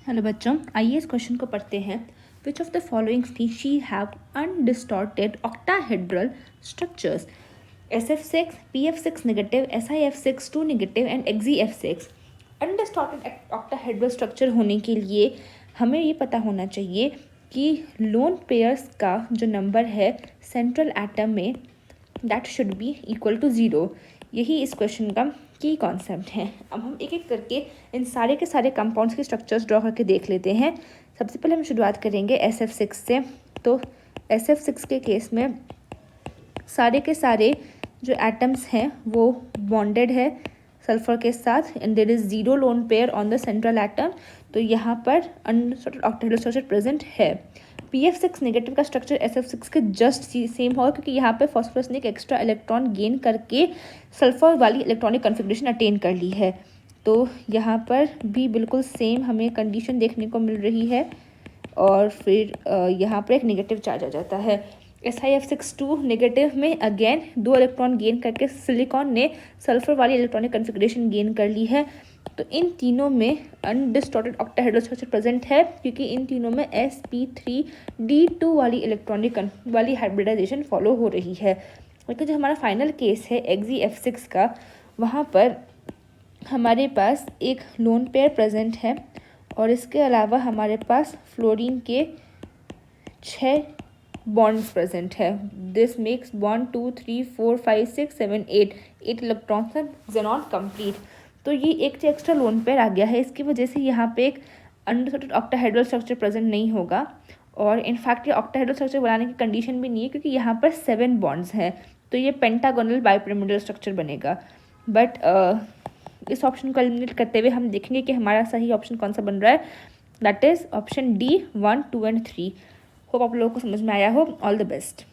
Hello बच्चों, आइए इस क्वेश्चन को पढ़ते हैं। Which of the following species have undistorted octahedral structures? SF6, PF6 negative, SIF6 2 negative and XeF6। Undistorted octahedral structure होने के लिए हमें ये पता होना चाहिए कि लोन पेयर्स का जो नंबर है सेंट्रल एटम में that should be equal to 0। यही इस क्वेश्चन का की कॉन्सेप्ट है। अब हम एक एक करके इन सारे के सारे कंपाउंड्स के स्ट्रक्चर्स ड्रॉ करके देख लेते हैं। सबसे पहले हम शुरुआत करेंगे SF6 से। तो SF6 के केस में सारे के सारे जो एटम्स हैं वो बॉन्डेड है सल्फर के साथ and there is 0 lone pair on the central atom. तो यहाँ पर अनडिस्टॉर्टेड ऑक्टाहेड्रल स्ट्रक्चर प्रेजेंट है। PF6 नेगेटिव का स्ट्रक्चर SF6 के जस्ट सेम होगा क्योंकि यहाँ पे फॉस्फोरस ने एक एक्स्ट्रा इलेक्ट्रॉन गेन करके सल्फर वाली इलेक्ट्रॉनिक कन्फिग्रेशन अटेन कर ली है। तो यहाँ पर भी बिल्कुल सेम हमें कंडीशन देखने को मिल रही है और फिर यहाँ पर एक नेगेटिव चार्ज आ जाता है। SIF6 2 नेगेटिव में अगेन 2 इलेक्ट्रॉन गेन करके सिलिकॉन ने सल्फर वाली इलेक्ट्रॉनिक कन्फिग्रेशन गेन कर ली है। तो इन तीनों में अनडिस्टॉर्टेड ऑक्टाहेड्रल स्ट्रक्चर प्रेजेंट है क्योंकि इन तीनों में sp3d2 वाली इलेक्ट्रॉनिक वाली हाइब्रिडाइजेशन फॉलो हो रही है। लेकिन जो हमारा फाइनल केस है XeF6 का, वहाँ पर हमारे पास एक लोन पेयर प्रेजेंट है और इसके अलावा हमारे पास फ्लोरीन के 6 बॉन्ड्स प्रेजेंट है। दिस मेक्स बॉन्ड 2 3 4 5 6 7 8 इलेक्ट्रॉन्स हैं ज़ेनॉन कंप्लीट। तो ये एक एक्स्ट्रा लोन पेयर आ गया है, इसकी वजह से यहाँ पे एक अनडिस्टॉर्टेड ऑक्टाहेड्रल स्ट्रक्चर प्रेजेंट नहीं होगा और इनफैक्ट ये ऑक्टाहेड्रल स्ट्रक्चर बनाने की कंडीशन भी नहीं है क्योंकि यहाँ पर 7 बॉन्ड्स हैं। तो ये पेंटागोनल बाइपिरामिडल स्ट्रक्चर बनेगा। बट इस ऑप्शन को एलिमिनेट करते हुए हम देखेंगे कि हमारा सही ऑप्शन कौन सा बन रहा है। That is option D 1 2 and 3। Hope आप लोगों को समझ में आया हो। All the best.